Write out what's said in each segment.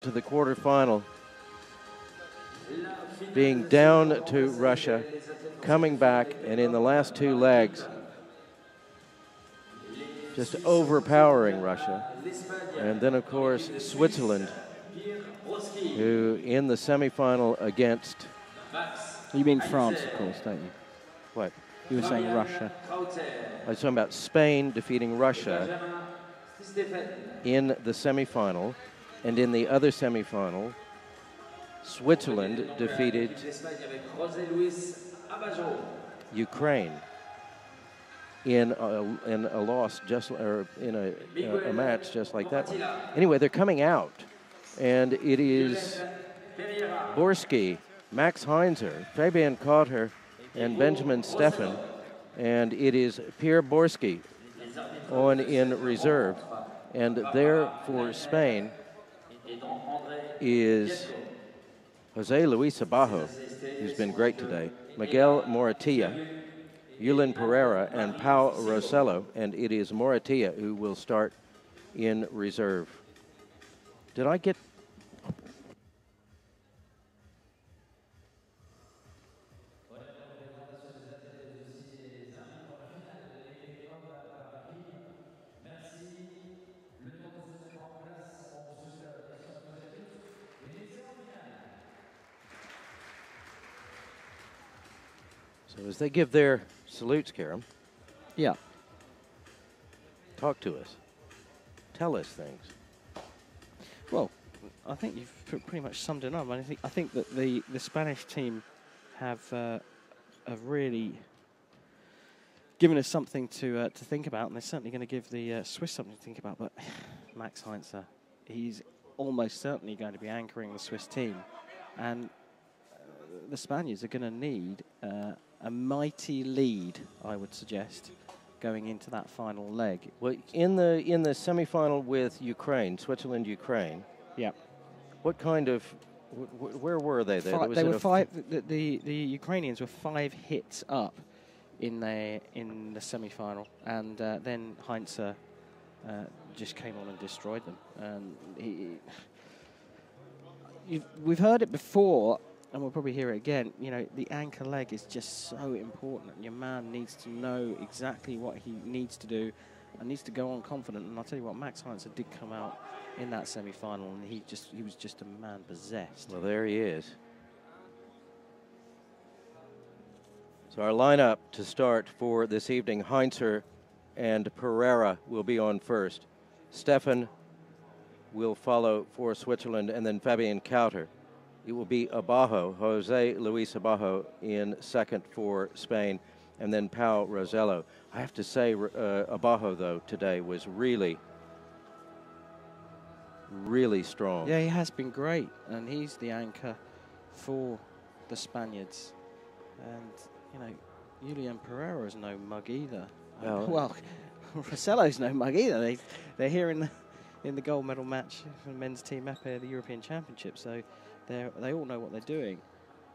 to the quarterfinal, being down to Russia, coming back, and in the last two legs, just overpowering Russia. And then, of course, Switzerland, who in the semifinal against... You mean France, of course, don't you? What? You were saying Russia. I was talking about Spain defeating Russia in the semifinal, and in the other semifinal, Switzerland defeated Ukraine in a loss, just or in a match just like that one. Anyway, they're coming out, and it is Borski, Max Heinzer, Fabian Cotter, and Benjamin Steffen, and it is Pierre Borski on in reserve. And there for Spain is Jose Luis Abajo, who's been great today, Miguel Moratilla, Yulen Pereira, and Pau Rosello, and it is Moratilla who will start in reserve. Did I get... So as they give their salutes, Karam. Yeah. Talk to us. Tell us things. Well, I think you've pretty much summed it up. I think that the Spanish team have really given us something to think about, and they're certainly going to give the Swiss something to think about. But Max Heinzer, he's almost certainly going to be anchoring the Swiss team, and the Spaniards are going to need a mighty lead, I would suggest, going into that final leg. Well, in the semifinal with Ukraine, Switzerland-Ukraine. Yeah. What kind of? Where were they? They were five. The Ukrainians were 5 hits up in the semifinal, and then Heinzer just came on and destroyed them. We've heard it before, and we'll probably hear it again. You know, the anchor leg is just so important. Your man needs to know exactly what he needs to do and needs to go on confident. And I'll tell you what, Max Heinzer did come out in that semi-final, and he was just a man possessed. Well, there he is. So our lineup to start for this evening: Heinzer and Pereira will be on first. Steffen will follow for Switzerland, and then Fabian Cotter. It will be Abajo, Jose Luis Abajo, in second for Spain, and then Pau Rosello. I have to say, Abajo, though, today was really strong. Yeah, he has been great, and he's the anchor for the Spaniards. And, you know, Yulen Pereira is no mug either. Well, Rosello's no mug either. They're here in the gold medal match for the men's team up at the European Championship, so they all know what they're doing.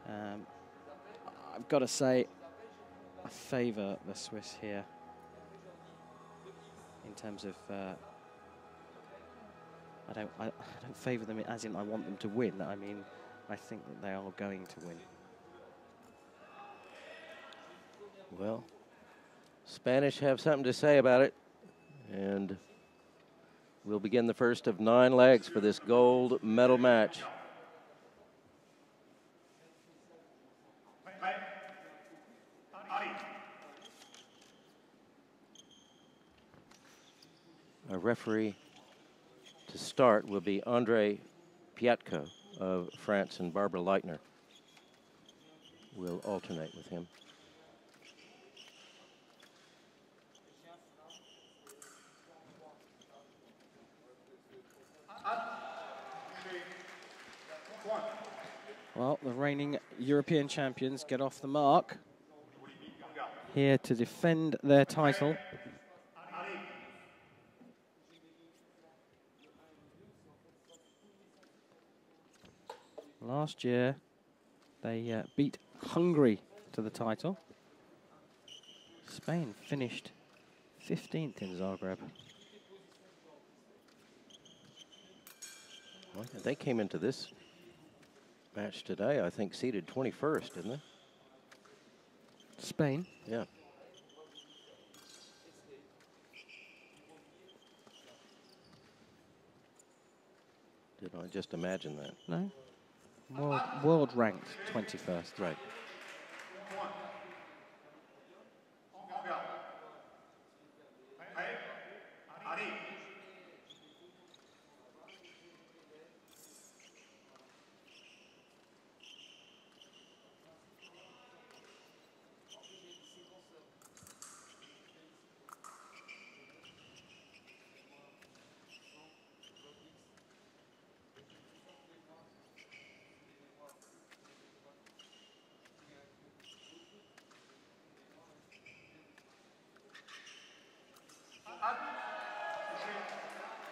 I've got to say, I favour the Swiss here in terms of. I don't favour them as in I want them to win. I mean, I think that they are going to win. Well, Spanish have something to say about it, and we'll begin the first of 9 legs for this gold medal match. Our referee to start will be Andre Piatko of France, and Barbara Leitner will alternate with him. Well, the reigning European champions get off the mark here to defend their title. Last year, they beat Hungary to the title. Spain finished 15th in Zagreb. Well, they came into this match today, I think, seeded 21st, didn't they? Spain? Yeah. Did I just imagine that? No. World ranked 21st. Right.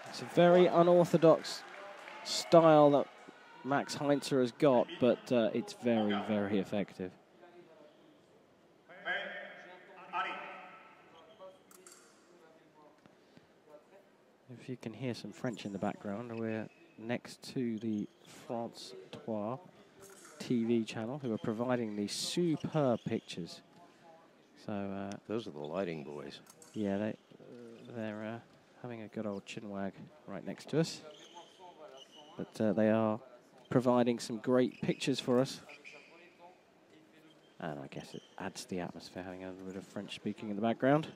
It's a very unorthodox style that Max Heinzer has got, but it's very, very effective. If you can hear some French in the background, we're next to the France 3 TV channel, who are providing these superb pictures. So those are the lighting boys. Yeah, they're having a good old chinwag right next to us. But they are providing some great pictures for us. And I guess it adds to the atmosphere, having a little bit of French speaking in the background.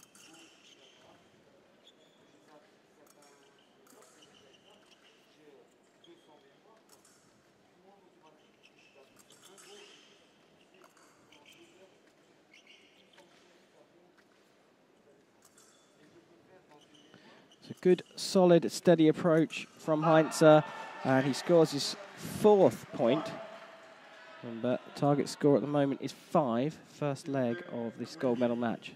It's a good, solid, steady approach from Heinzer, and he scores his 4th point. And the target score at the moment is 5, first leg of this gold medal match.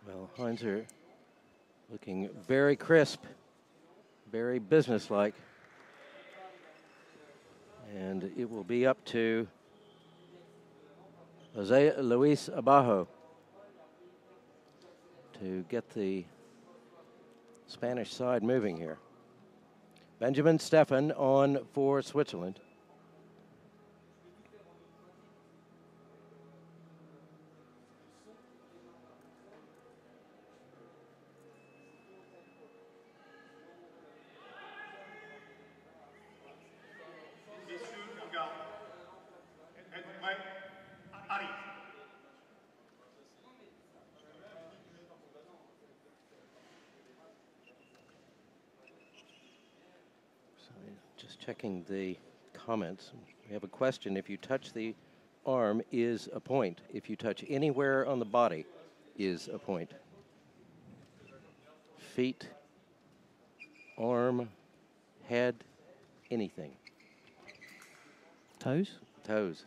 Well, Heinzer looking very crisp, very businesslike. And it will be up to Jose Luis Abajo to get the Spanish side moving here. Benjamin Steffen on for Switzerland. Just checking the comments. We have a question. If you touch the arm, is a point. If you touch anywhere on the body, is a point. Feet, arm, head, anything. Toes? Toes.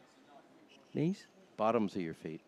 Knees? Bottoms of your feet.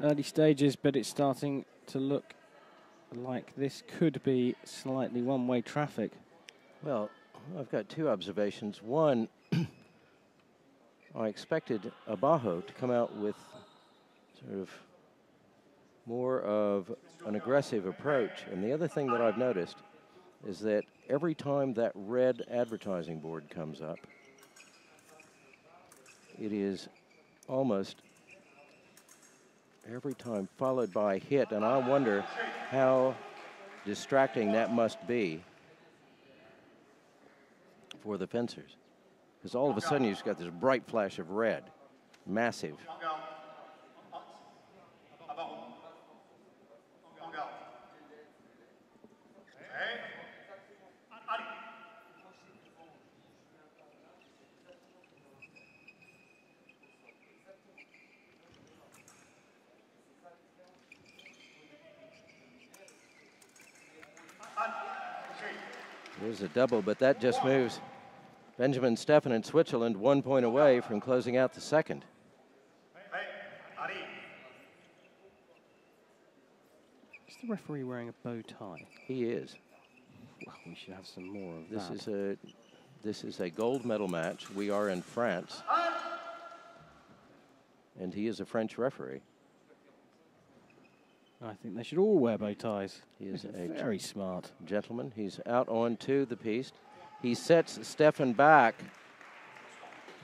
Early stages, but it's starting to look like this could be slightly one-way traffic. Well, I've got two observations. One, I expected Abajo to come out with sort of more of an aggressive approach. And the other thing that I've noticed is that every time that red advertising board comes up, it is almost every time followed by a hit. And I wonder how distracting that must be for the fencers. Because all of a sudden you've got this bright flash of red, massive. There's a double, but that just moves Benjamin Steffen and Switzerland 1 point away from closing out the second. Is the referee wearing a bow tie? He is. Well, we should have some more of that. This is a gold medal match. We are in France. And he is a French referee. I think they should all wear bow ties. He is very smart gentleman. He's out on to the piste. He sets Steffen back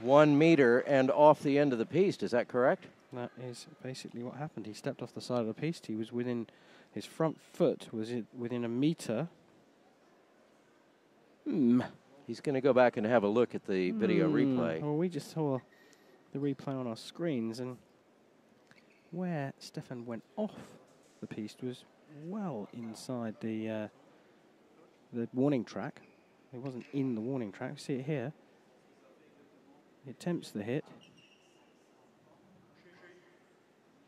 1 meter and off the end of the piste. Is that correct? That is basically what happened. He stepped off the side of the piste. He was within, his front foot was within a meter. He's going to go back and have a look at the video replay. Well, we just saw the replay on our screens, and where Steffen went off the piste was well inside the warning track. It wasn't in the warning track. See it here. He attempts the hit.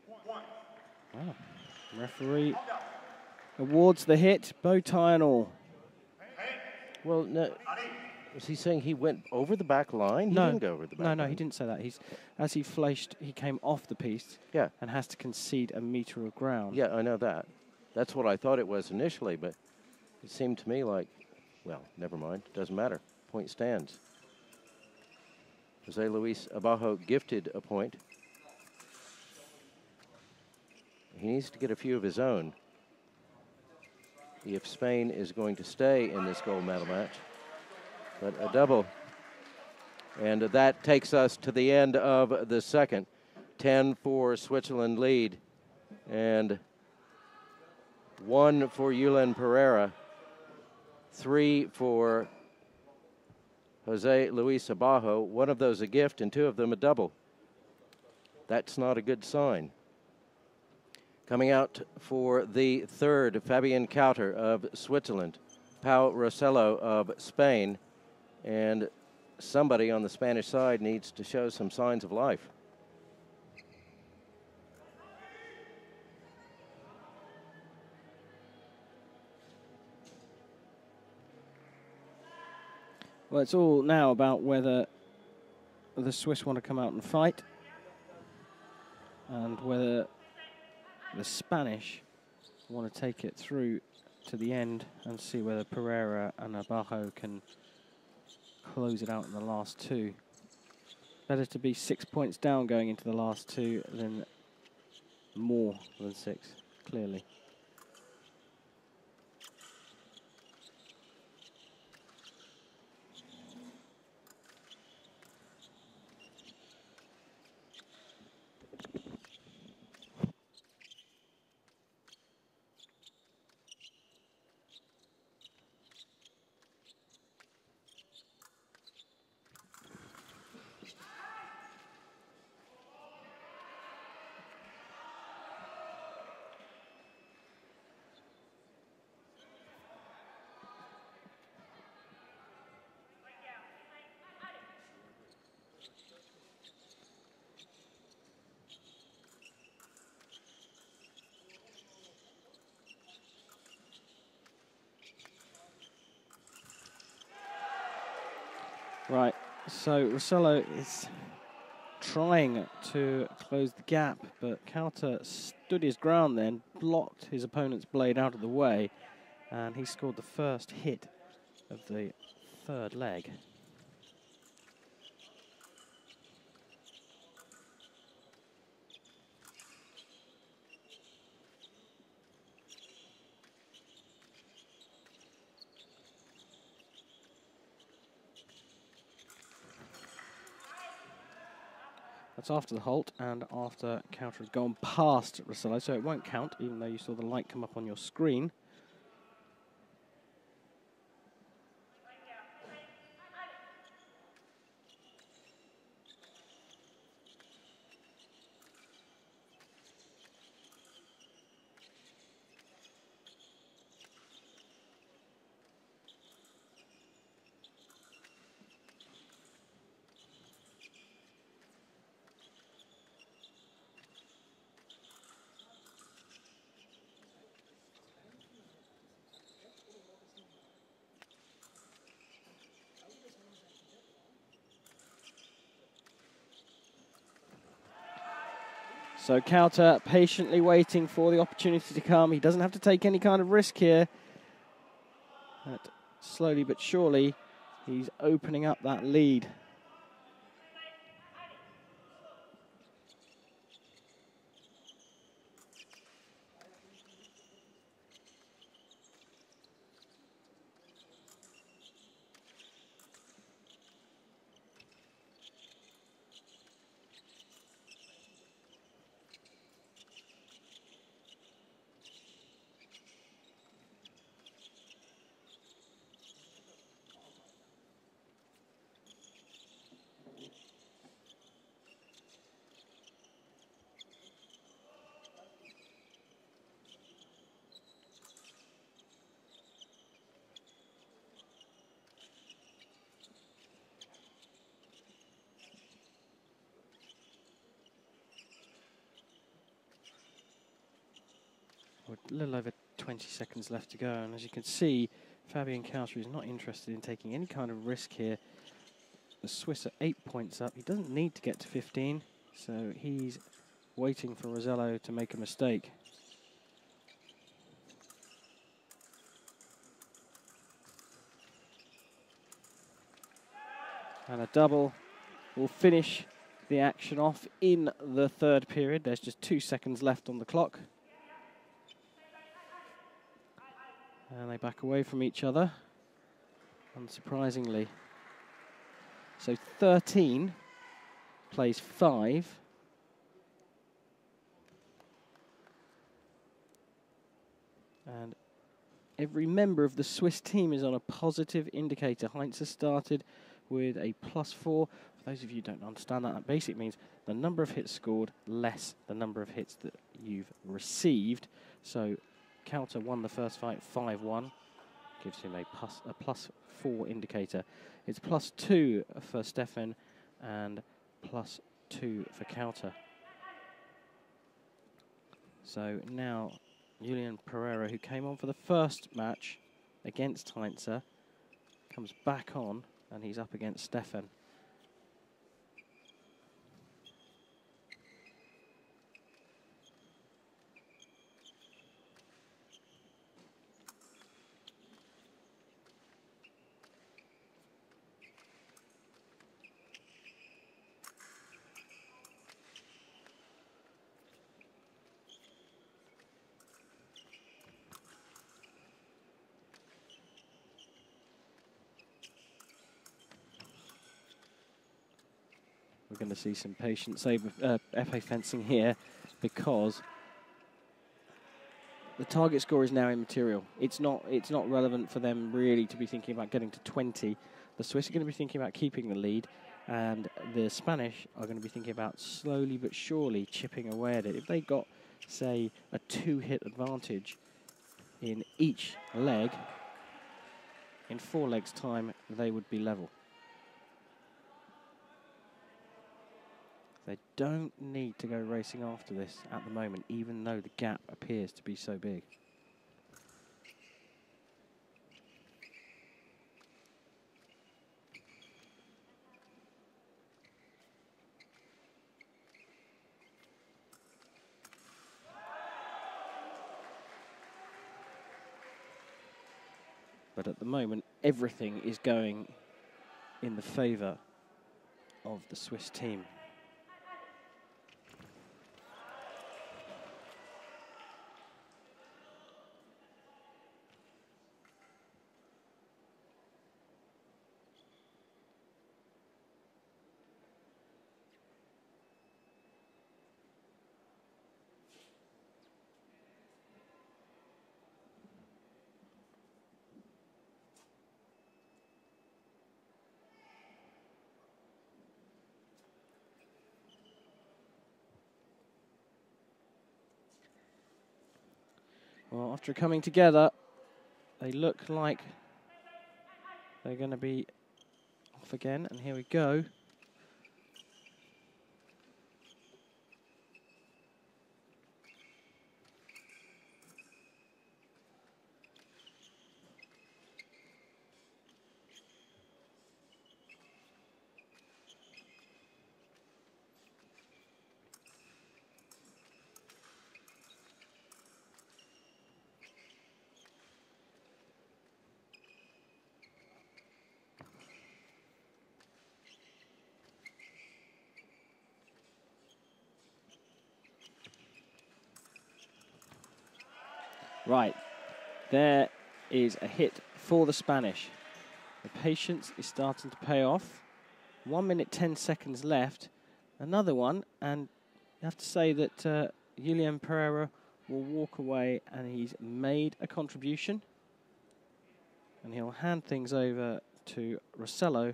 Wow. Referee awards the hit, bow tie and all. Well, no. Was he saying he went over the back line? He didn't go over the back line. No, he didn't say that. As he flashed, he came off the piste and has to concede a meter of ground. Yeah, I know that. That's what I thought it was initially, but it seemed to me like, well, never mind. Doesn't matter. Point stands. Jose Luis Abajo gifted a point. He needs to get a few of his own if Spain is going to stay in this gold medal match. But a double. And that takes us to the end of the second. 10 for Switzerland lead. And 1 for Yulen Pereira. 3 for Jose Luis Abajo. One of those a gift and 2 of them a double. That's not a good sign. Coming out for the third, Fabian Kauter of Switzerland. Pau Rosello of Spain. And somebody on the Spanish side needs to show some signs of life. Well, it's all now about whether the Swiss want to come out and fight and whether the Spanish want to take it through to the end and see whether Pereira and Abajo can close it out in the last 2. Better to be 6 points down going into the last 2 than more than 6, clearly. Right, so Rosello is trying to close the gap, but Kauta stood his ground then, blocked his opponent's blade out of the way, and he scored the first hit of the third leg. That's after the halt and after Kauta has gone past Rosello, so it won't count, even though you saw the light come up on your screen. So Kauta patiently waiting for the opportunity to come. He doesn't have to take any kind of risk here. But slowly but surely, he's opening up that lead. A little over 20 seconds left to go, and as you can see, Fabian Kauta is not interested in taking any kind of risk here. The Swiss are 8 points up. He doesn't need to get to 15, so he's waiting for Rosello to make a mistake. And a double will finish the action off in the third period. There's just 2 seconds left on the clock. And they back away from each other, unsurprisingly. So 13 plays 5. And every member of the Swiss team is on a positive indicator. Heinz has started with a +4. For those of you who don't understand that, that basically means the number of hits scored less the number of hits that you've received. So Kauta won the first fight 5-1, gives him a +4 indicator. It's +2 for Stefan and +2 for Kauta. So now Yulen Pereira, who came on for the first match against Heinz, comes back on and he's up against Stefan. We're going to see some patient épée fencing here because the target score is now immaterial. It's not relevant for them really to be thinking about getting to 20. The Swiss are going to be thinking about keeping the lead, and the Spanish are going to be thinking about slowly but surely chipping away at it. If they got, say, a 2-hit advantage in each leg, in 4 legs' time, they would be level. They don't need to go racing after this at the moment, even though the gap appears to be so big. But at the moment, everything is going in the favour of the Swiss team. Well, after coming together, they look like they're going to be off again. And here we go. Right, there is a hit for the Spanish. The patience is starting to pay off. 1 minute, 10 seconds left. Another one, and you have to say that Yulen Pereira will walk away and he's made a contribution. And he'll hand things over to Rosello,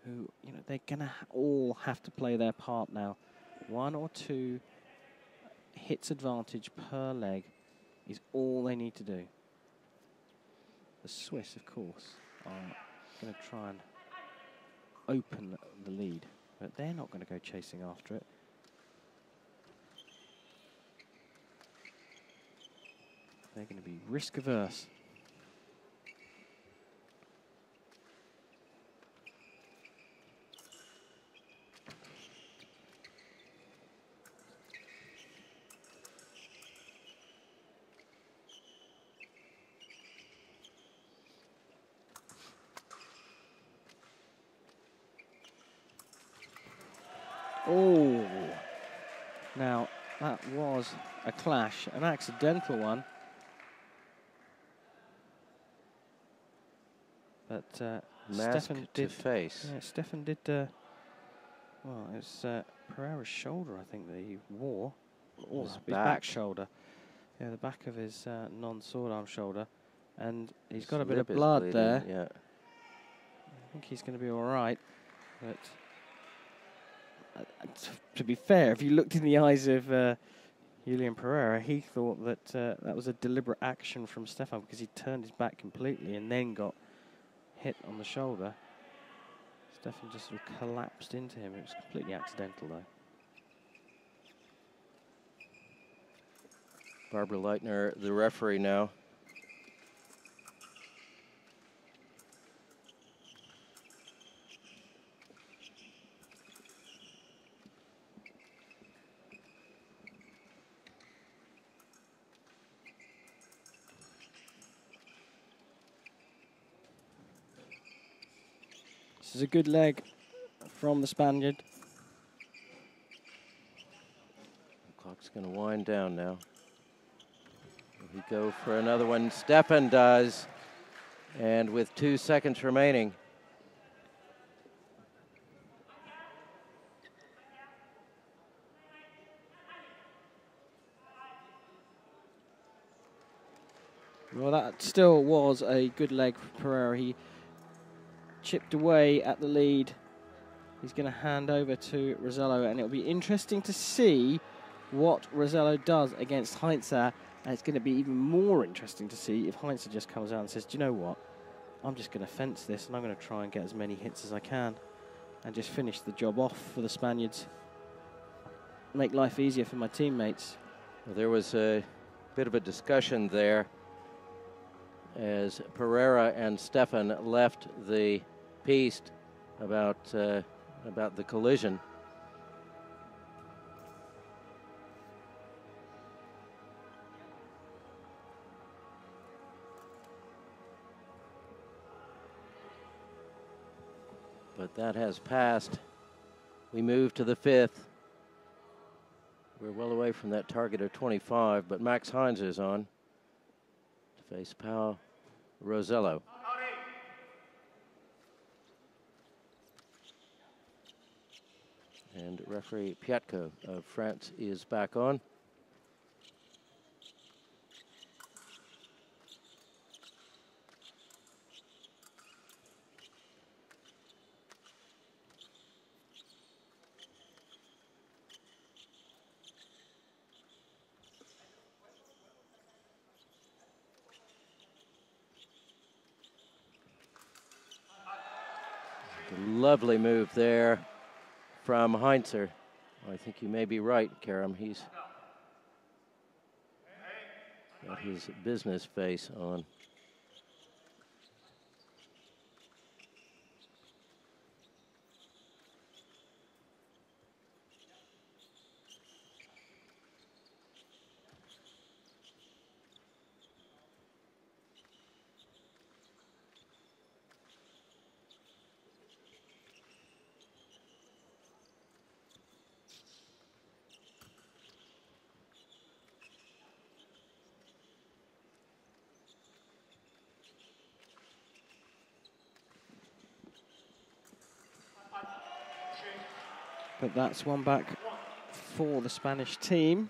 who, you know, they're going to all have to play their part now. 1 or 2 hits advantage per leg is all they need to do. The Swiss, of course, are going to try and open the lead, but they're not going to go chasing after it. They're going to be risk averse. Oh, now that was a clash, an accidental one. But Stefan did face. Yeah, Stefan did. Well, it was Pereira's shoulder, I think, that he wore. Or his back shoulder. Yeah, the back of his non-sword arm shoulder, and he's got a bit of blood there. Yeah. I think he's going to be all right, but. To be fair, if you looked in the eyes of Yulen Pereira, he thought that that was a deliberate action from Stefan because he turned his back completely and then got hit on the shoulder. Stefan just sort of collapsed into him. It was completely accidental, though. Barbara Leitner, the referee now. This is a good leg from the Spaniard. The clock's going to wind down now. Will he go for another one? Stefan does. And with 2 seconds remaining. Well, that still was a good leg for Pereira. He chipped away at the lead. He's going to hand over to Rosello, and it'll be interesting to see what Rosello does against Heinze. And it's going to be even more interesting to see if Heinze just comes out and says, do you know what? I'm just going to fence this, and I'm going to try and get as many hits as I can and just finish the job off for the Spaniards. Make life easier for my teammates. Well, there was a bit of a discussion there as Pereira and Stefan left the piste about the collision. But that has passed. We move to the 5th. We're well away from that target of 25, but Max Heinz is on to face Pau Rosello. And referee Piatko of France is back on. Lovely move there from Heinzer. I think you may be right, Karam. He's got his business face on. But that's one back for the Spanish team.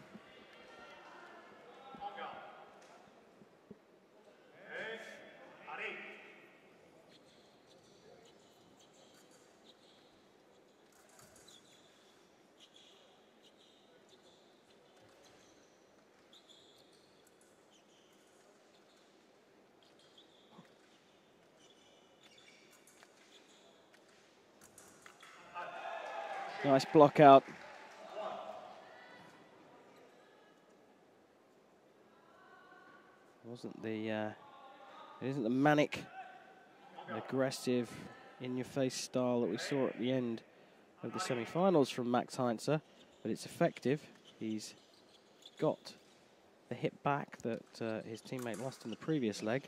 Nice block out. It isn't the manic, aggressive, in-your-face style that we saw at the end of the semi-finals from Max Heinzer, but it's effective. He's got the hit back that his teammate lost in the previous leg.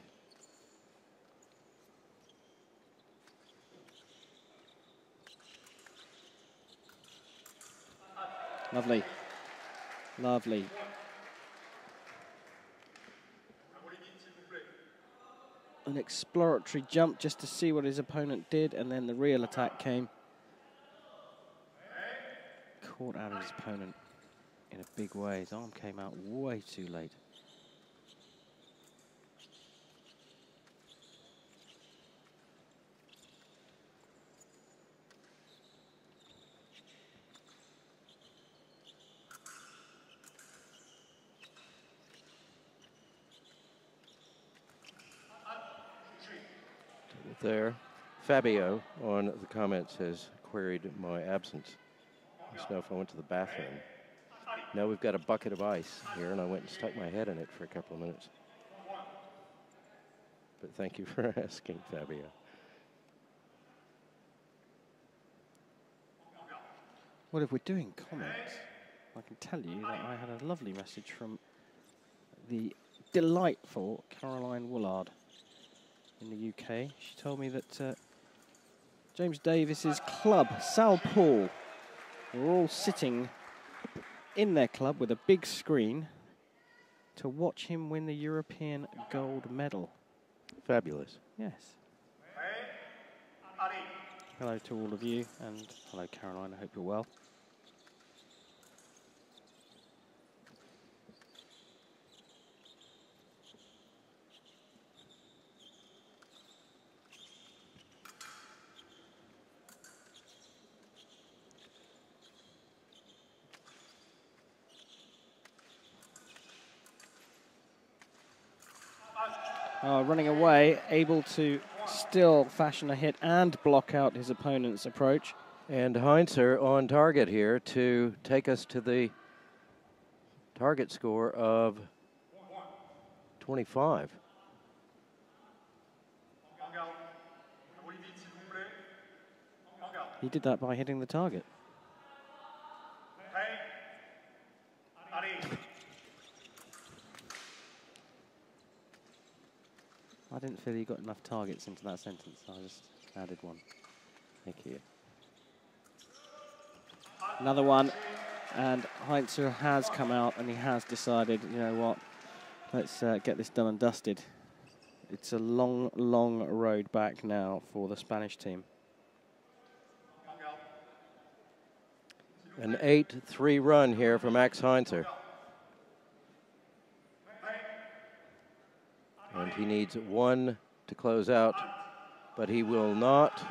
Lovely. Lovely. An exploratory jump just to see what his opponent did, and then the real attack came. Caught out his opponent in a big way. His arm came out way too late. There, Fabio on the comments has queried my absence. Wants to know if I went to the bathroom. No, we've got a bucket of ice here, and I went and stuck my head in it for a couple of minutes. But thank you for asking, Fabio. Well, if we're doing comments, I can tell you that I had a lovely message from the delightful Caroline Woolard in the UK. She told me that James Davis's club, Sal Paul, were all sitting in their club with a big screen to watch him win the European gold medal. Fabulous. Yes. Hello to all of you, and hello, Caroline. I hope you're well. Running away, able to still fashion a hit and block out his opponent's approach. And Heinzer on target here to take us to the target score of 25. He did that by hitting the target. I didn't feel he got enough targets into that sentence, so I just added one. Thank you. Another one, and Heinzer has come out and he has decided, you know what, let's get this done and dusted. It's a long, long road back now for the Spanish team. An 8-3 run here for Max Heinzer. And he needs one to close out, but he will not.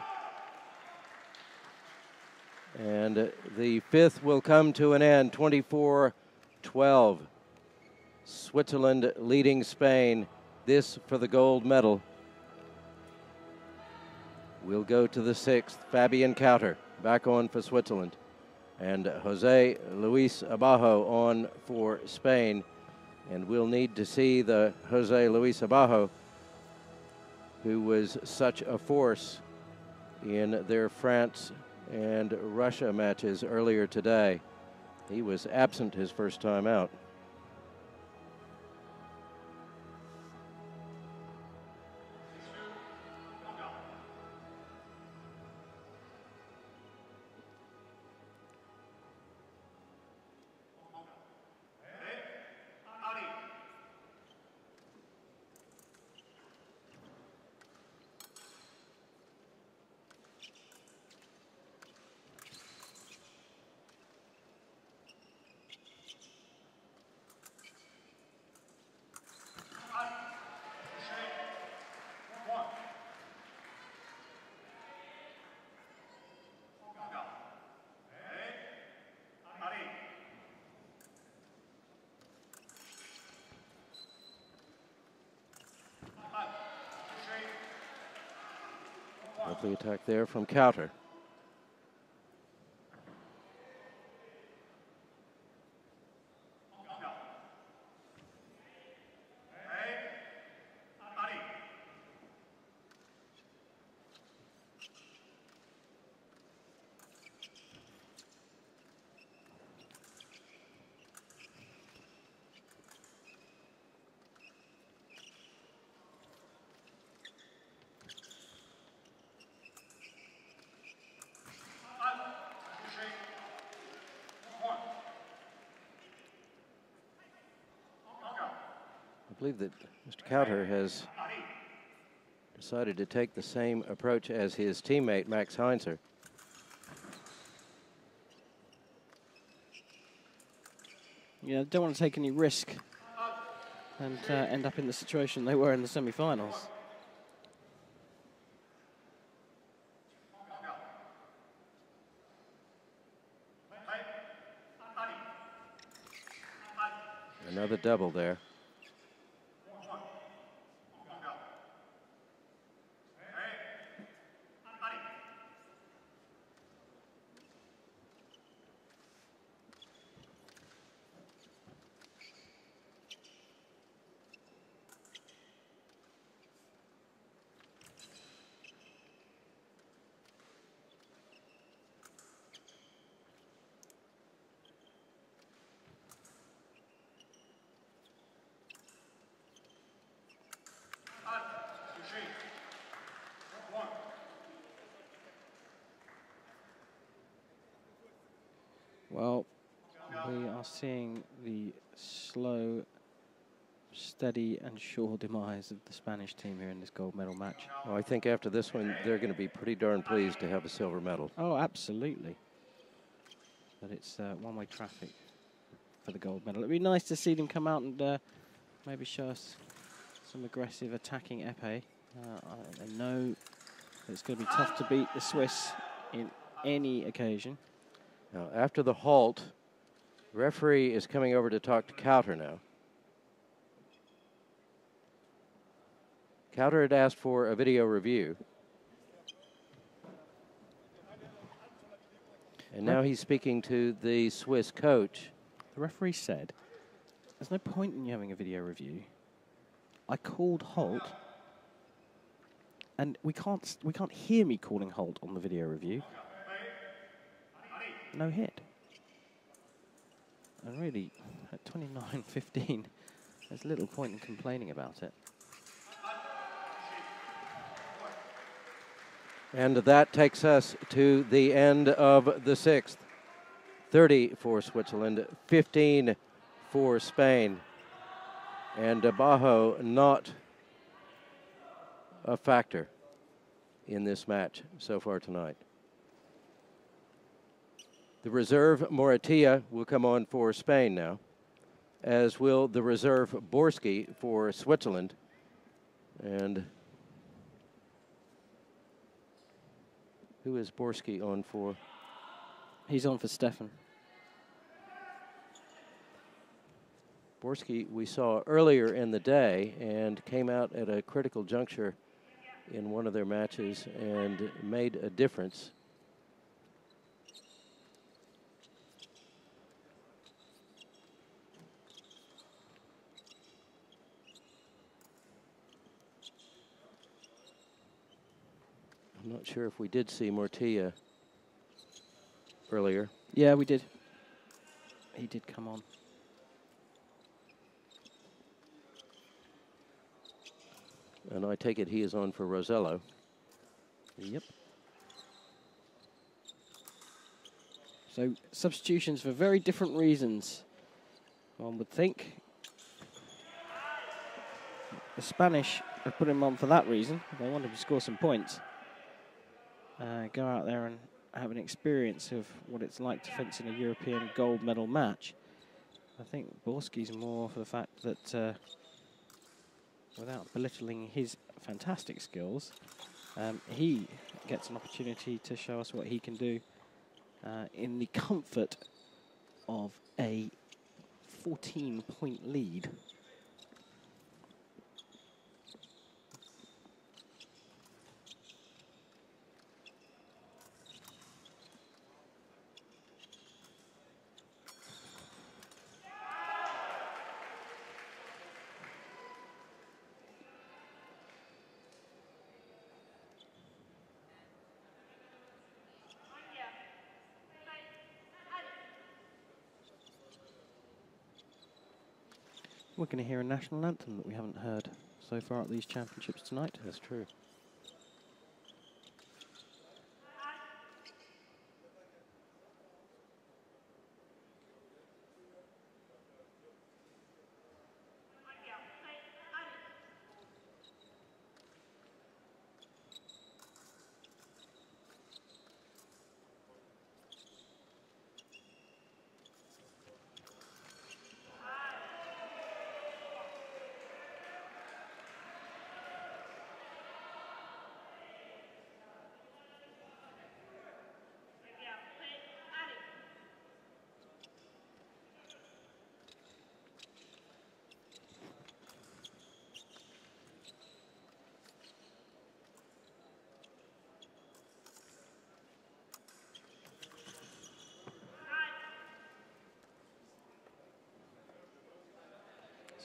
And the fifth will come to an end, 24-12. Switzerland leading Spain, this for the gold medal. We'll go to the sixth, Fabian Kauter back on for Switzerland. And Jose Luis Abajo on for Spain. And we'll need to see the Jose Luis Abajo, who was such a force in their France and Russia matches earlier today. He was absent his first time out. Lovely attack there from Kauter. I believe that Mr. Kauter has decided to take the same approach as his teammate, Max Heinzer. Yeah, don't want to take any risk and end up in the situation they were in the semi-finals. Another double there. Well, we are seeing the slow, steady and sure demise of the Spanish team here in this gold medal match. Well, I think after this one, they're going to be pretty darn pleased to have a silver medal. Oh, absolutely. But it's one-way traffic for the gold medal. It'd be nice to see them come out and maybe show us some aggressive attacking épée. I know it's going to be tough to beat the Swiss in any occasion. Now, after the halt, the referee is coming over to talk to Kauter now. Kauter had asked for a video review. And now he's speaking to the Swiss coach. The referee said, there's no point in you having a video review. I called halt, and we can't hear me calling halt on the video review. No hit. And really, at 29-15, there's little point in complaining about it. And that takes us to the end of the sixth. 30 for Switzerland, 15 for Spain. And Abajo not a factor in this match so far tonight. The reserve Moratilla will come on for Spain now, as will the reserve Borski for Switzerland. And who is Borski on for? He's on for Stefan. Borski we saw earlier in the day and came out at a critical juncture in one of their matches and made a difference. I'm not sure if we did see Moratilla earlier. Yeah, we did. He did come on. And I take it he is on for Rosello. Yep. So substitutions for very different reasons, one would think. The Spanish have put him on for that reason. They want him to score some points. Go out there and have an experience of what it's like to fence in a European gold medal match. I think Borski's more for the fact that, without belittling his fantastic skills, he gets an opportunity to show us what he can do in the comfort of a 14-point lead. We're going to hear a national anthem that we haven't heard so far at these championships tonight. That's true.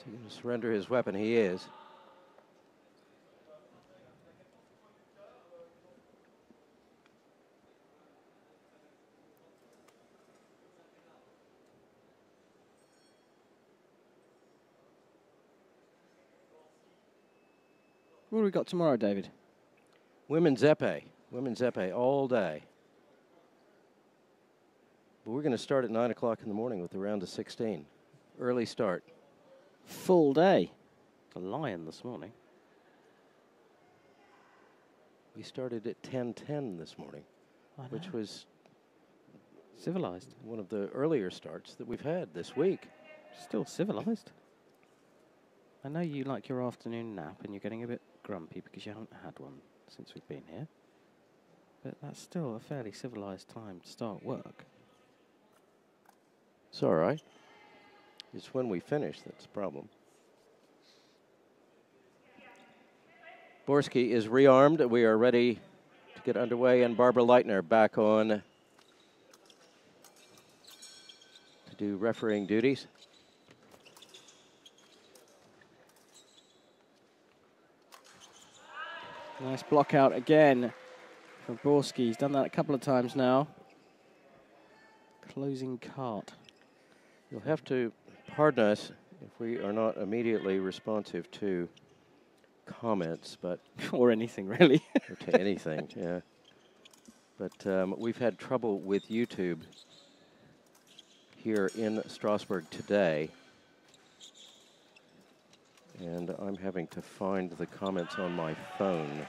He's going to surrender his weapon. He is. What do we got tomorrow, David? Women's épée. Women's épée all day. But we're going to start at 9 o'clock in the morning with the round of 16. Early start. Full day. The Lion this morning. We started at 10:10 this morning, which was civilized. One of the earlier starts that we've had this week. Still civilized. I know you like your afternoon nap and you're getting a bit grumpy because you haven't had one since we've been here. But that's still a fairly civilized time to start work. It's all right. It's when we finish that's the problem. Borski is rearmed. We are ready to get underway, and Barbara Leitner back on to do refereeing duties. Nice block out again from Borski. He's done that a couple of times now. Closing cart. You'll have to pardon us if we are not immediately responsive to comments, but or anything really. or to anything, yeah. But we've had trouble with YouTube here in Strasbourg today. And I'm having to find the comments on my phone.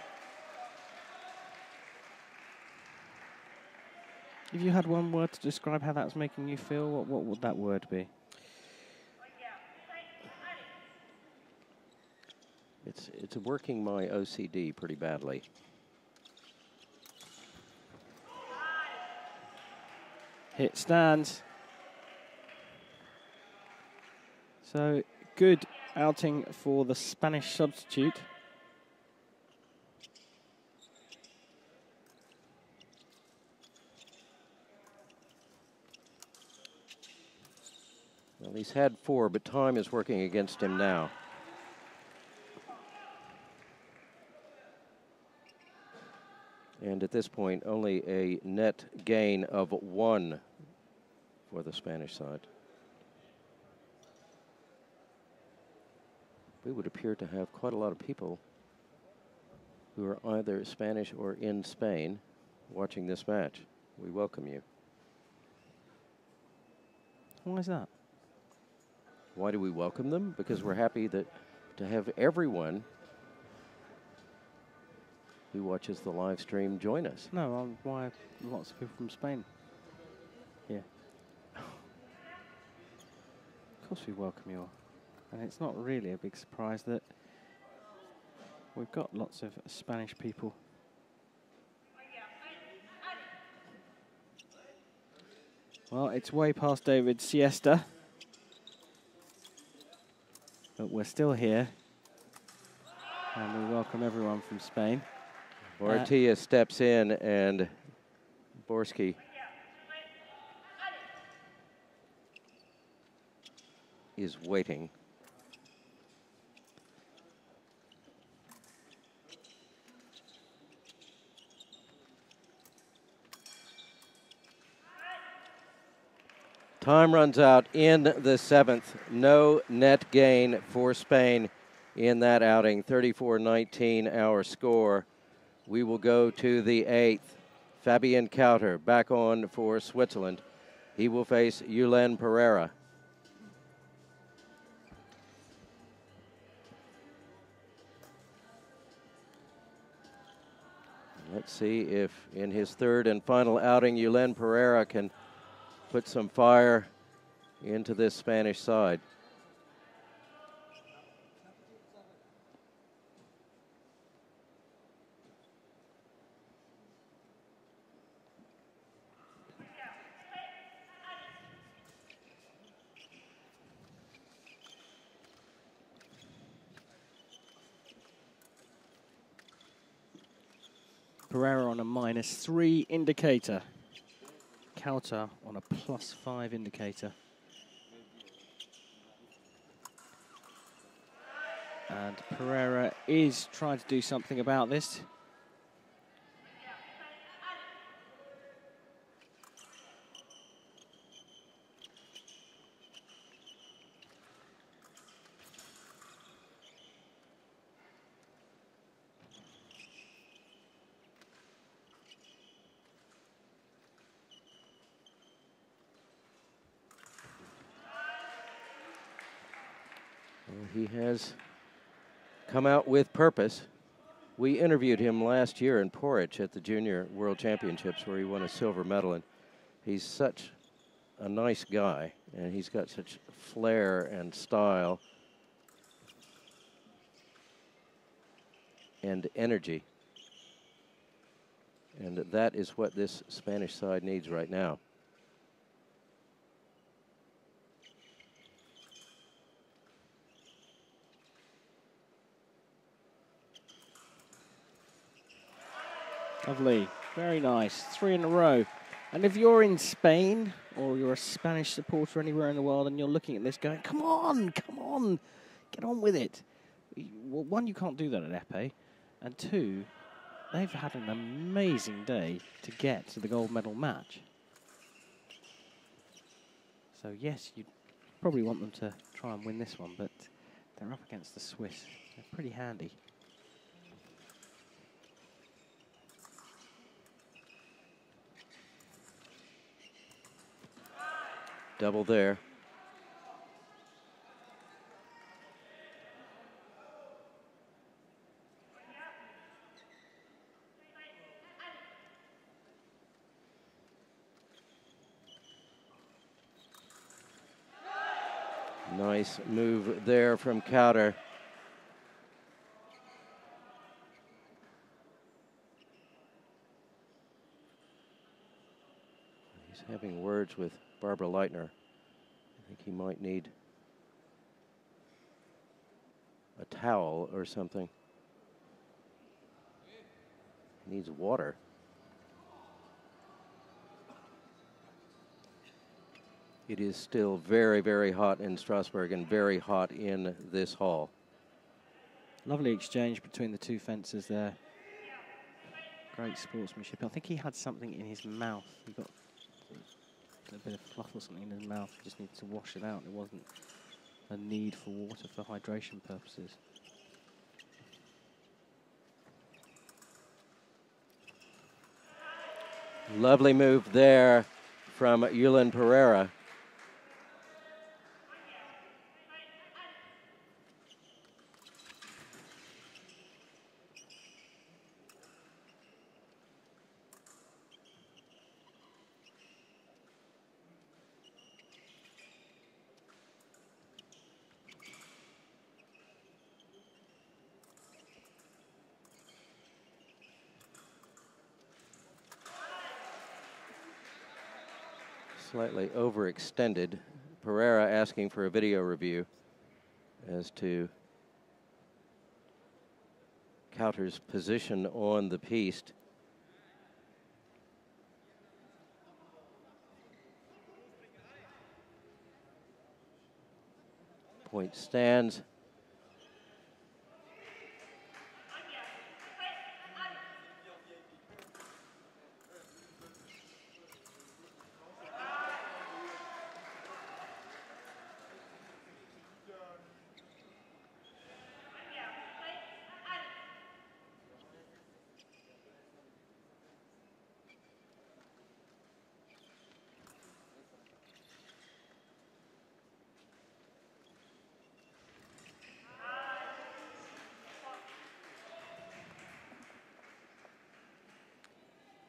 If you had one word to describe how that's making you feel, what would that word be? It's working my OCD pretty badly. Hit stands. So good outing for the Spanish substitute. Well, he's had 4, but time is working against him now. And at this point, only a net gain of 1 for the Spanish side. We would appear to have quite a lot of people who are either Spanish or in Spain watching this match. We welcome you. Why is that? Why do we welcome them? Because we're happy to have everyone who watches the live stream join us. No, why lots of people from Spain? Yeah. Of course we welcome you all. And it's not really a big surprise that we've got lots of Spanish people. Well, it's way past David's siesta. But we're still here. And we welcome everyone from Spain. Moratilla steps in and Borski is waiting. Time runs out in the 7th. No net gain for Spain in that outing. 34-19 our score. We will go to the 8th. Fabian Kauter back on for Switzerland. He will face Yulen Pereira. Let's see if in his 3rd and final outing, Yulen Pereira can put some fire into this Spanish side. Pereira on a -3 indicator. Kauter on a +5 indicator. And Pereira is trying to do something about this. Well, he has come out with purpose. We interviewed him last year in Porridge at the Junior World Championships where he won a silver medal, and he's such a nice guy, and he's got such flair and style and energy. And that is what this Spanish side needs right now. Lovely, very nice, 3 in a row. And if you're in Spain or you're a Spanish supporter anywhere in the world and you're looking at this going, come on, get on with it. Well, 1, you can't do that at Epé, and 2, they've had an amazing day to get to the gold medal match. So yes, you probably want them to try and win this one, but they're up against the Swiss. They're pretty handy. Double there. Nice move there from Kauter. He's having words with Barbara Leitner. I think he might need a towel or something. Needs water. It is still very, very hot in Strasbourg and very hot in this hall. Lovely exchange between the two fencers there. Great sportsmanship. I think he had something in his mouth. He got a bit of fluff or something in his mouth. He just needed to wash it out. It wasn't a need for water for hydration purposes. Lovely move there from Yulen Pereira. Slightly overextended. Pereira asking for a video review as to Kauter's position on the piste. Point stands.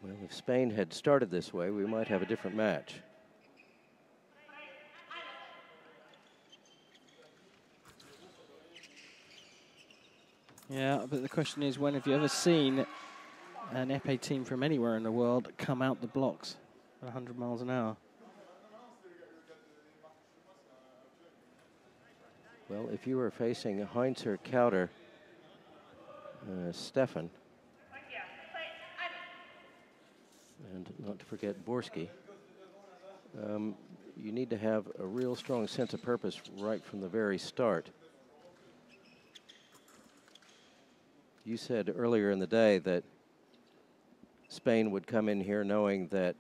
Well, if Spain had started this way, we might have a different match. Yeah, but the question is, when have you ever seen an épée team from anywhere in the world come out the blocks at 100 miles an hour? Well, if you were facing Heinzer, Kauter, Stefan, and not to forget Borski, you need to have a real strong sense of purpose right from the very start. You said earlier in the day that Spain would come in here knowing that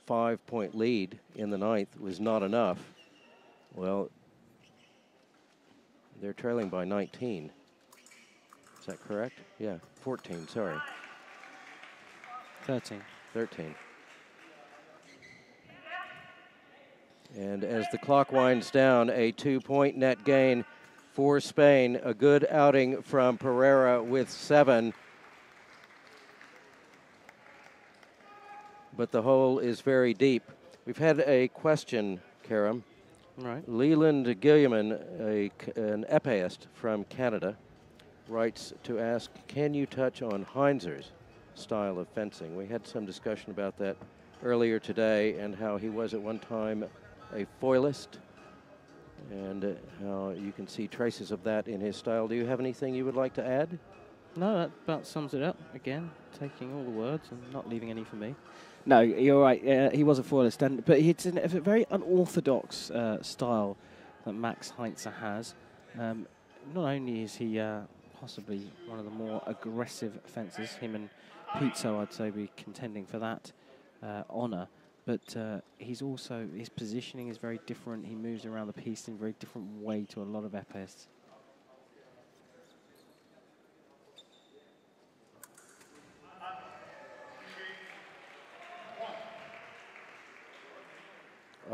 5-point lead in the ninth was not enough. Well, they're trailing by 19. Is that correct? Yeah, 14, sorry. 13. 13. And as the clock winds down, a 2-point net gain for Spain. A good outing from Pereira with 7. But the hole is very deep. We've had a question, Karam. Right. Leland Gilliaman, an epéist from Canada, writes to ask, can you touch on Heinzer's style of fencing? We had some discussion about that earlier today and how he was at one time a foilist and how you can see traces of that in his style. Do you have anything you would like to add? No, that about sums it up. Again, taking all the words and not leaving any for me. No, you're right. He was a foilist, but it's a very unorthodox style that Max Heinzer has. Not only is he possibly one of the more aggressive fencers, him and Pizzo, I'd say, be contending for that honour, but he's also, his positioning is very different. He moves around the piece in a very different way to a lot of épéists.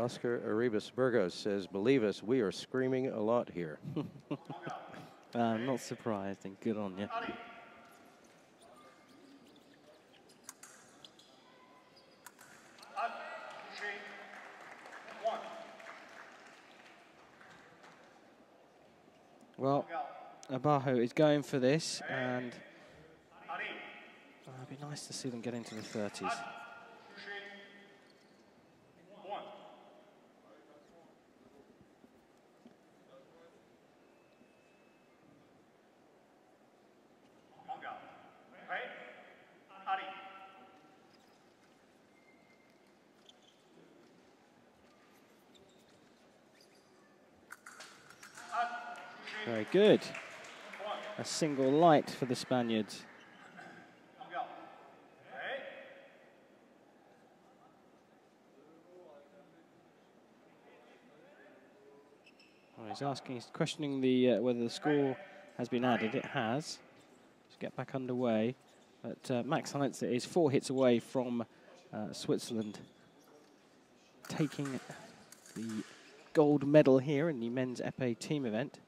Oscar Arribas Burgos says, believe us, we are screaming a lot here. I'm not surprised, and good on you. Well, Abajo is going for this, and it'd be nice to see them get into the 30s. Very good. A single light for the Spaniards. Well, he's asking, he's questioning the whether the score has been added. It has. Let's get back underway. But Max Heinze is 4 hits away from Switzerland taking the gold medal here in the men's épée team event,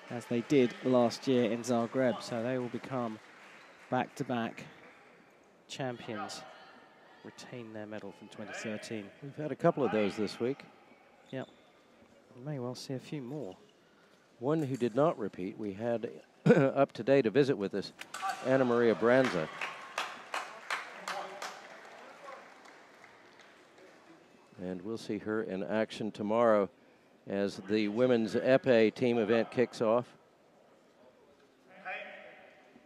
as they did last year in Zagreb. So they will become back-to-back champions, retain their medal from 2013. We've had a couple of those this week. Yep. We may well see a few more. One who did not repeat, we had up today to visit with us, Anna Maria Branza. And we'll see her in action tomorrow as the women's épée team event kicks off.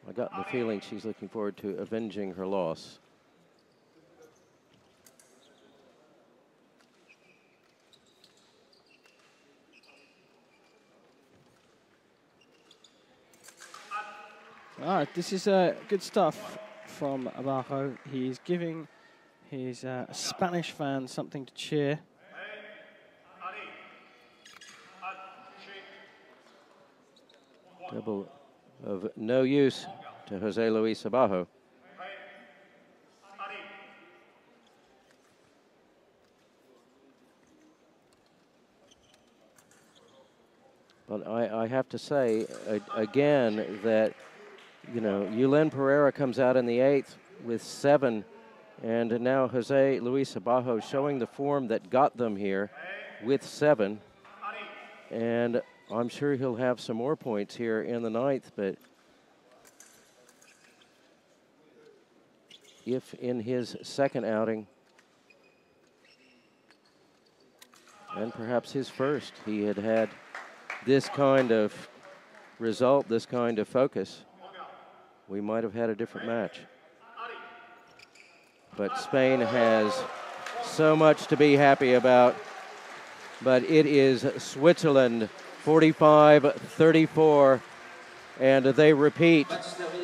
I got the feeling she's looking forward to avenging her loss. All right, this is good stuff from Abajo. He's giving his Spanish fans something to cheer. Double of no use to Jose Luis Abajo. But I have to say, again, that, you know, Yulen Pereira comes out in the 8th with 7, and now Jose Luis Abajo showing the form that got them here with 7. And I'm sure he'll have some more points here in the 9th, but if in his second outing, and perhaps his first, he had had this kind of result, this kind of focus, we might have had a different match. But Spain has so much to be happy about. But it is Switzerland 45-34, and they repeat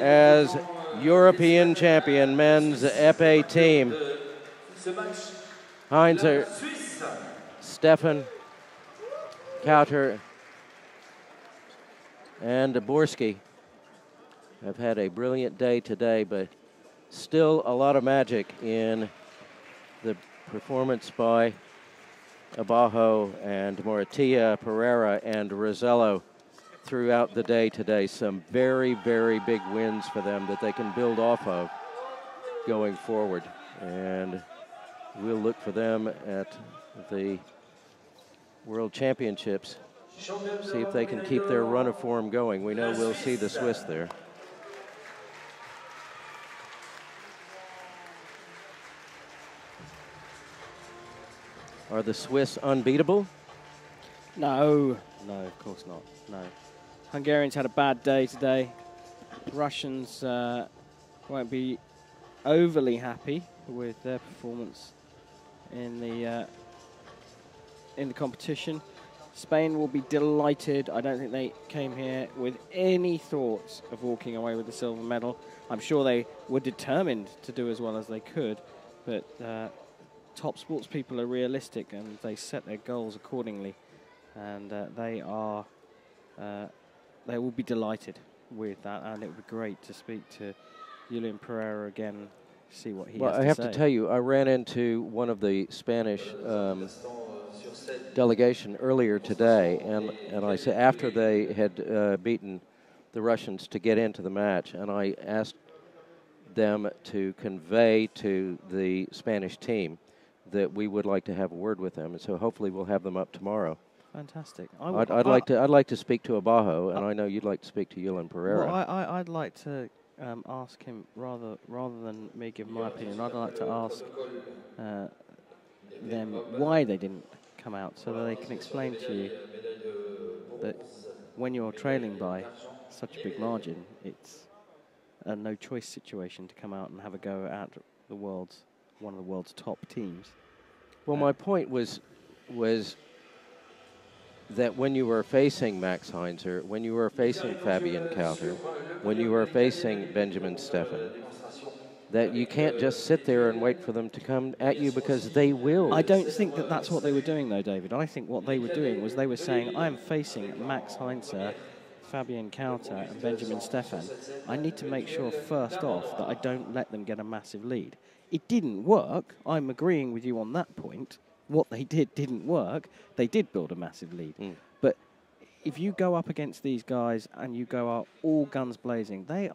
as European champion men's épée team. Heinze, Stefan, Kauter, and Borski have had a brilliant day today, but still a lot of magic in the performance by Abajo and Moratilla, Pereira, and Rosello throughout the day today. Some very, very big wins for them that they can build off of going forward. And we'll look for them at the World Championships, see if they can keep their run of form going. We know we'll see the Swiss there. Are the Swiss unbeatable? No, of course not. No. Hungarians had a bad day today. Russians won't be overly happy with their performance in the competition. Spain will be delighted. I don't think they came here with any thoughts of walking away with the silver medal. I'm sure they were determined to do as well as they could, but top sports people are realistic and they set their goals accordingly, and they will be delighted with that. And it would be great to speak to Yulen Pereira again see what he well, has to say. I have to tell you, I ran into one of the Spanish delegation earlier today, and I said after they had beaten the Russians to get into the match, and I asked them to convey to the Spanish team that we would like to have a word with them, and so hopefully we'll have them up tomorrow. Fantastic. I'd like to speak to Abajo, and I know you'd like to speak to Yulen Pereira. Well, I'd like to ask him rather than me give my opinion. I'd like to ask them why they didn't come out, so that they can explain to you that when you're trailing by such a big margin, it's a no-choice situation to come out and have a go at one of the world's top teams. Well, my point was that when you were facing Max Heinzer, when you were facing Fabian Kauter, when you were facing Benjamin Steffen, that you can't just sit there and wait for them to come at you, because they will. I don't think that that's what they were doing, though, David. I think what they were doing was they were saying, I'm facing Max Heinzer, Fabian Kauter, and Benjamin Steffen. I need to make sure, first off, that I don't let them get a massive lead. It didn't work. I'm agreeing with you on that point. What they didn't work. They did build a massive lead. But if you go up against these guys and you go out all guns blazing, they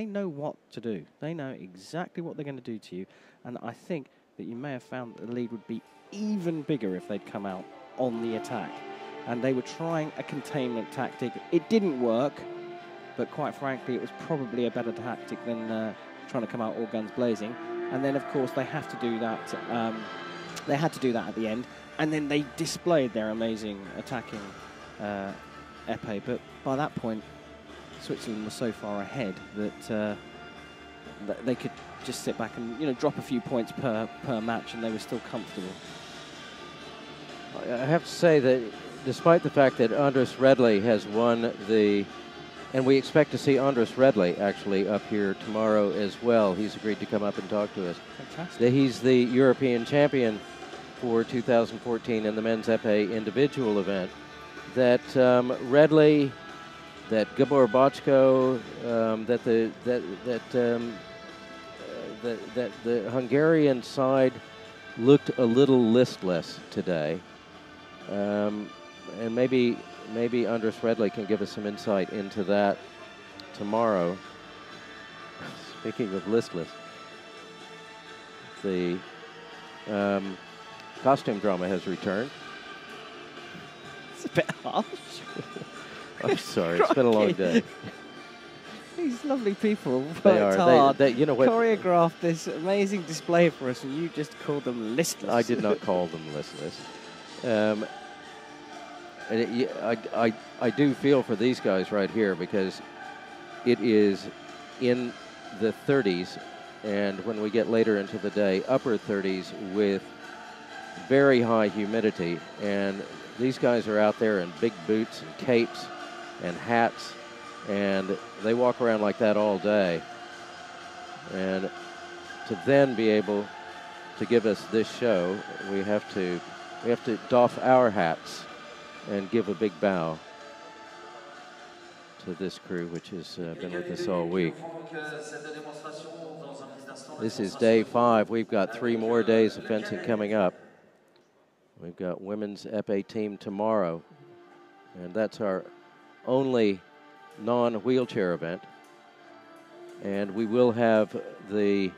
know what to do. They know exactly what they're going to do to you. And I think that you may have found that the lead would be even bigger if they'd come out on the attack. And they were trying a containment tactic. It didn't work, but quite frankly, it was probably a better tactic than trying to come out all guns blazing. And then, of course, they have to do that. They had to do that at the end, and then they displayed their amazing attacking épée. But by that point, Switzerland was so far ahead that they could just sit back and drop a few points per match, and they were still comfortable. I have to say that despite the fact that Andres Redley has won and we expect to see Andres Redley actually up here tomorrow as well. He's agreed to come up and talk to us. Fantastic. He's the European champion for 2014 in the men's épée individual event. That Redley, that Gabor Bocsko, that the Hungarian side looked a little listless today, and maybe Andres Redley can give us some insight into that tomorrow. Speaking of listless, the costume drama has returned. It's a bit harsh. I'm sorry, it's been a long day. These lovely people They worked are. hard, You know what? choreographed this amazing display for us, and you just called them listless. I did not call them listless. And I do feel for these guys right here, because it is in the 30s, and when we get later into the day, upper 30s with very high humidity, and these guys are out there in big boots and capes and hats, and they walk around like that all day. And to then be able to give us this show, we have to doff our hats and give a big bow to this crew, which has been with us all week. This is day 5. We've got 3 more days of fencing coming up. We've got women's épée team tomorrow, and that's our only non-wheelchair event. And we will have the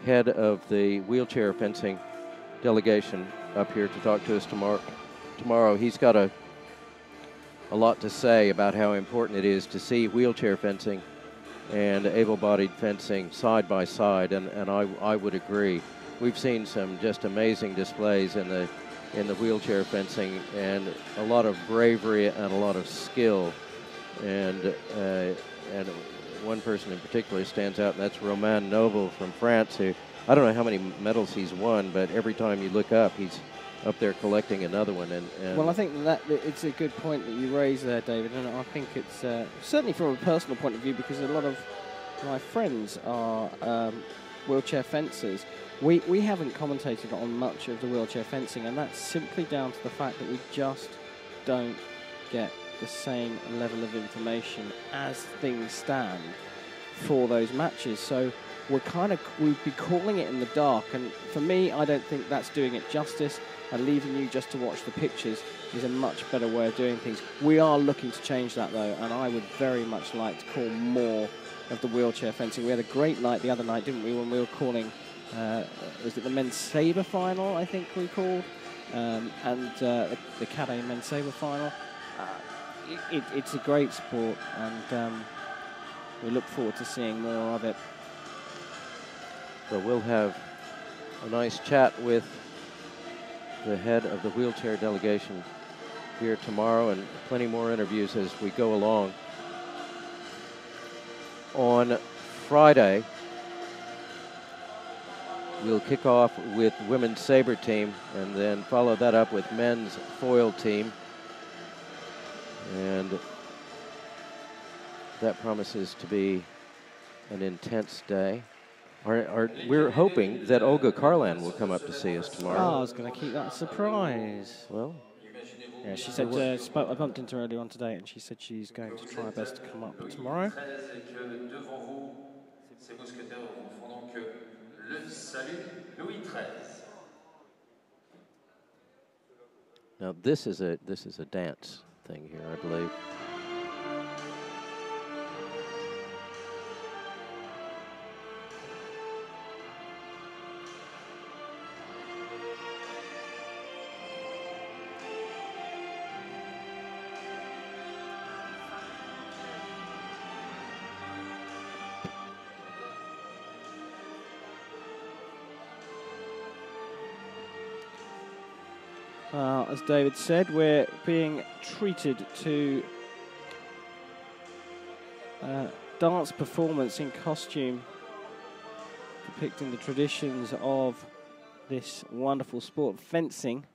head of the wheelchair fencing delegation up here to talk to us tomorrow. He's got a lot to say about how important it is to see wheelchair fencing and able-bodied fencing side by side, and I would agree. We've seen some just amazing displays in the wheelchair fencing, and a lot of bravery and a lot of skill, and one person in particular stands out, and that's Romain Noble from France, who I don't know how many medals he's won, but every time you look up, he's up there collecting another one. And well, I think that it's a good point that you raise there, David, and I think it's certainly from a personal point of view, because a lot of my friends are wheelchair fencers. We haven't commentated on much of the wheelchair fencing, and that's simply down to the fact that we just don't get the same level of information as things stand for those matches. So we'd be calling it in the dark. And for me, I don't think that's doing it justice. And leaving you just to watch the pictures is a much better way of doing things. We are looking to change that, though, and I would very much like to call more of the wheelchair fencing. We had a great night the other night, didn't we, when we were calling, was it the men's sabre final, I think we called, and the Cadet men's sabre final. It's a great sport, and we look forward to seeing more of it. So we'll have a nice chat with the head of the wheelchair delegation here tomorrow, and plenty more interviews as we go along. On Friday, we'll kick off with women's saber team and then follow that up with men's foil team. And that promises to be an intense day. We're hoping that Olga Karlan will come up to see us tomorrow. Oh, I was going to keep that a surprise. Well, yeah, she said, I bumped into her earlier on today, and she said she's going to try her best to come up tomorrow. Now this is a dance thing here, I believe. As David said, we're being treated to dance performance in costume depicting the traditions of this wonderful sport, fencing,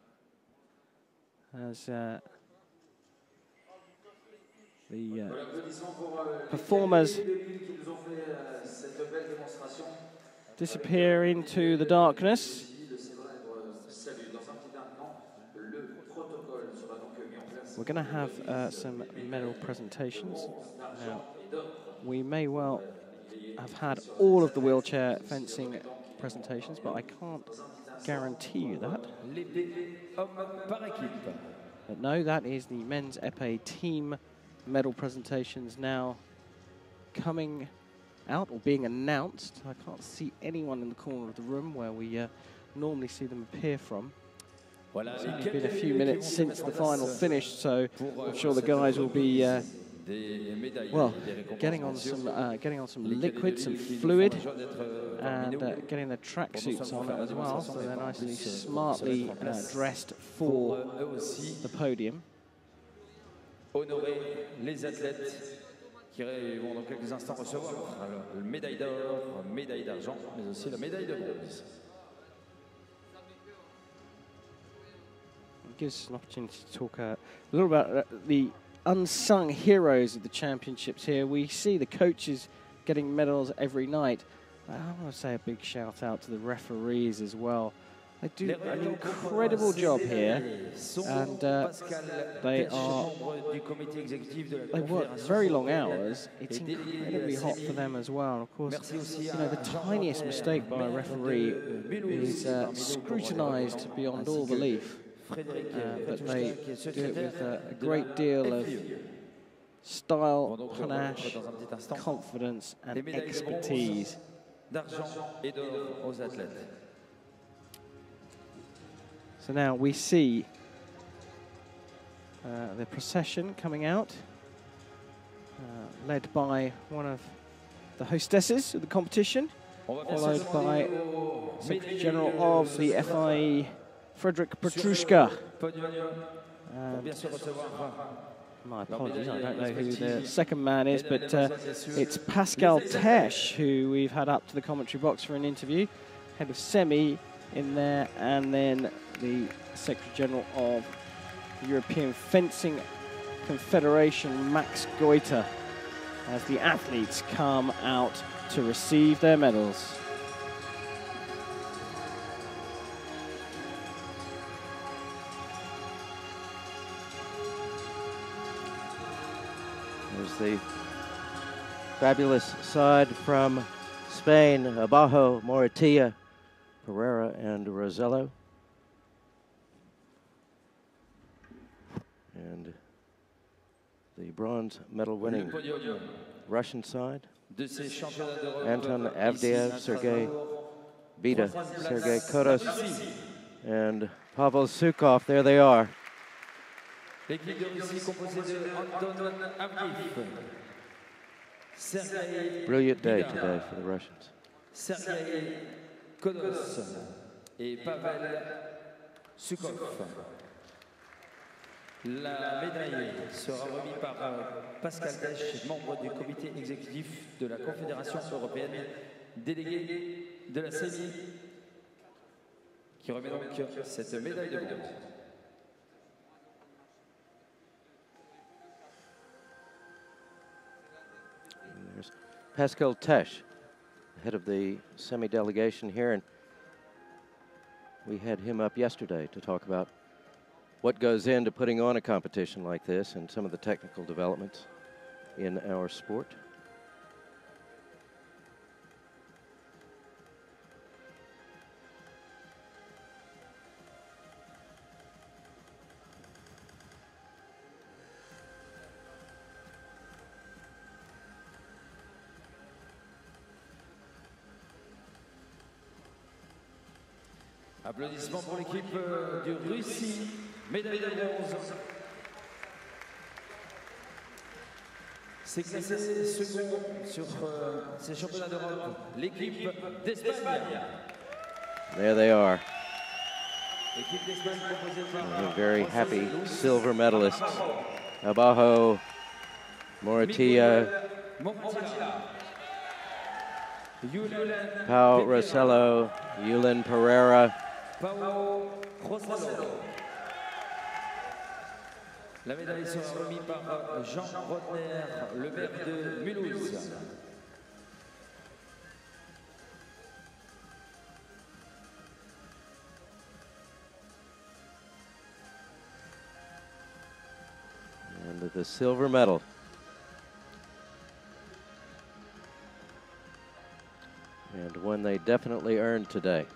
as the performers disappear into the darkness. We're going to have some medal presentations. Now, we may well have had all of the wheelchair fencing presentations, but I can't guarantee you that. But no, that is the men's épée team medal presentations now coming out or being announced. I can't see anyone in the corner of the room where we normally see them appear from. It's only been a few minutes since the final finished, so I'm sure the guys will be well, getting on some liquid, some fluid, and getting their tracksuits on as well, so they're nicely, smartly dressed for the podium. Honorer les athlètes qui vont dans quelques instants recevoir la médaille d'or, médaille d'argent, mais aussi la médaille de bronze. Gives us an opportunity to talk a little about the unsung heroes of the championships here. We see the coaches getting medals every night. I want to say a big shout out to the referees as well. They do an incredible job here, and they work very long hours. It's incredibly hot for them as well. And of course, you know, the tiniest mistake by a referee is scrutinized beyond all belief. But they do it with a great deal of style, panache, confidence, and expertise. So now we see the procession coming out, led by one of the hostesses of the competition, followed by Secretary General of the FIE, Frederick Petrushka. My apologies, I don't know who the second man is, but it's Pascal Tesch, who we've had up to the commentary box for an interview, head of semi in there, and then the Secretary General of the European Fencing Confederation, Max Goiter, as the athletes come out to receive their medals. There's the fabulous side from Spain, Abajo, Moratilla, Pereira, and Rosello. And the bronze medal winning Russian side, Anton Avdiev, Sergei Bida, Sergei Kodos, and Pavel Sukhov. There they are. Brilliant day today for the Russians. Sergei Kodos et Pavel Sukhov. La médaille sera remise par Pascal Dèche, membre du comité exécutif de la Confédération européenne, délégué de la CENI, qui remet donc cette médaille de bronze. There's Pascal Tesh, head of the semi-delegation here, and we had him up yesterday to talk about what goes into putting on a competition like this and some of the technical developments in our sport. Applaudissements pour l'équipe de Russie, médaille de bronze. C'est classé second sur ces championnats d'Europe, l'équipe d'Espagne. There they are. L'équipe d'Espagne composée par Very happy silver medalists. Abajo, Moratilla, Pau Rosello, Yulen Pereira. Rosello. La médaille sera remise par Jean Rotner, le maire de Mulhouse. And the silver medal. And one they definitely earned today.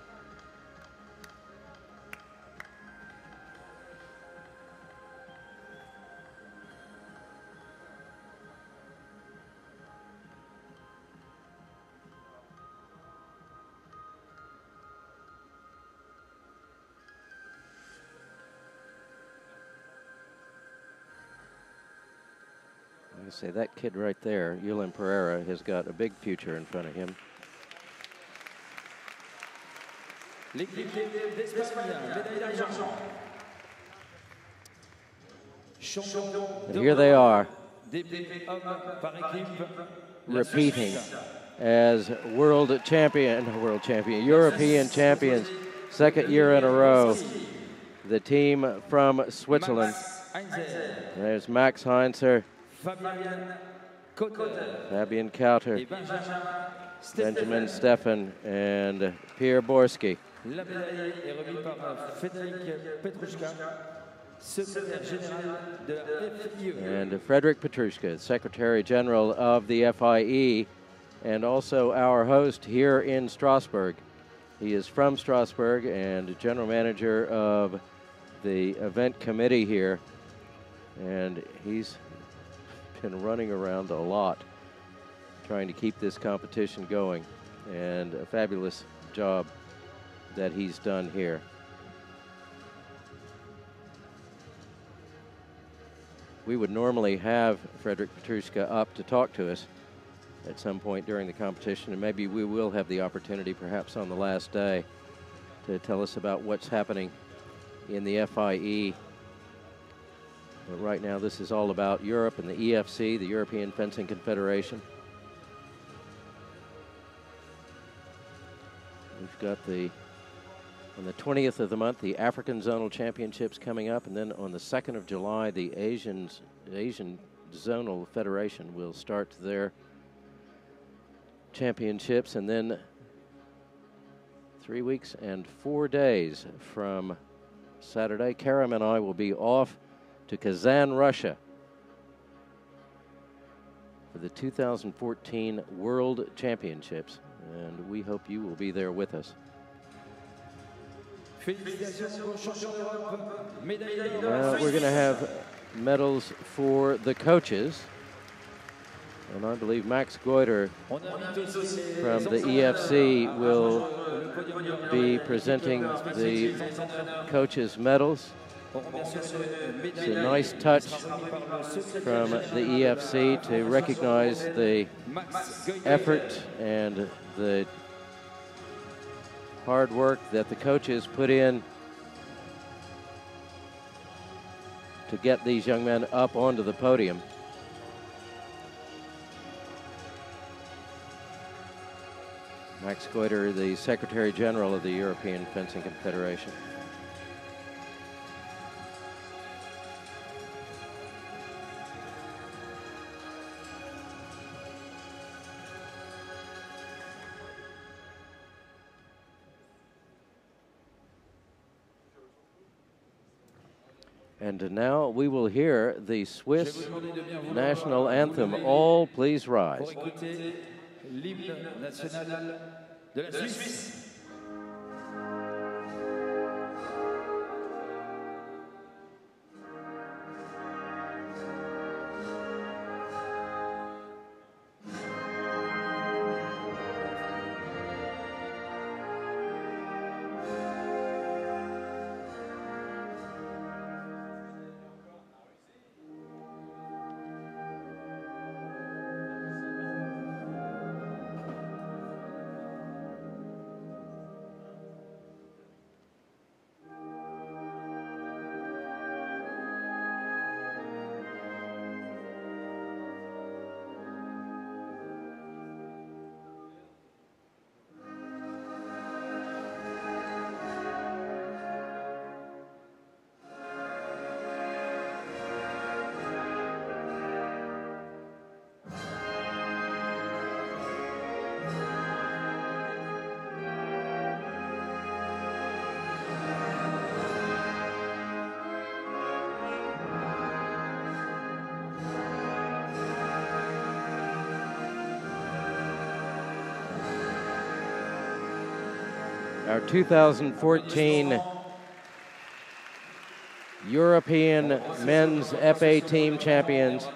I say that kid right there, Yulen Pereira, has got a big future in front of him. L'équipe d'Espagne, médaille d'argent. And here they are, par équipe, repeating as European champions, second year in a row. The team from Switzerland. There's Max Heinzer, Fabian Kauter, Benjamin Steffen, and Pierre Borski. La médaille est remise par Frédéric Petrushka, secrétaire général de la FIE. And Frederick Petrushka, Secretary General of the FIE, and also our host here in Strasbourg. He is from Strasbourg and General Manager of the event committee here. And he's been running around a lot trying to keep this competition going, and a fabulous job that he's done here. We would normally have Frederick Petrushka up to talk to us at some point during the competition, and maybe we will have the opportunity perhaps on the last day to tell us about what's happening in the FIE. But right now this is all about Europe and the EFC, the European Fencing Confederation. We've got on the 20th of the month, the African Zonal Championships coming up, and then on the 2nd of July, the Asian Zonal Federation will start their championships, and then 3 weeks and 4 days from Saturday, Karim and I will be off to Kazan, Russia for the 2014 World Championships. And we hope you will be there with us. Now we're going to have medals for the coaches. And I believe Max Goiter from the EFC will be presenting the coaches' medals. It's a nice touch from the EFC to recognize the effort and the hard work that the coaches put in to get these young men up onto the podium. Max Goiter, the Secretary General of the European Fencing Confederation. And now we will hear the Swiss national anthem. All please rise. L'hymne national de la Suisse. Our 2014 European men's épée team champions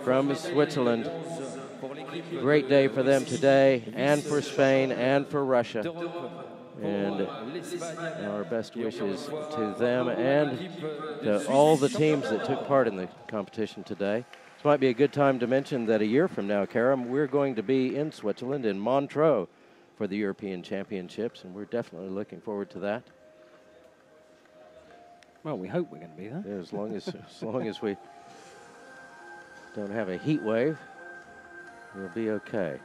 from Switzerland. Great day for them today, and for Spain, and for Russia. And our best wishes to them and to all the teams that took part in the competition today. This might be a good time to mention that a year from now, Karam, we're going to be in Switzerland, in Montreux, for the European Championships, and we're definitely looking forward to that. Well, we hope we're going to be there. Yeah, as long as we don't have a heat wave, we'll be okay.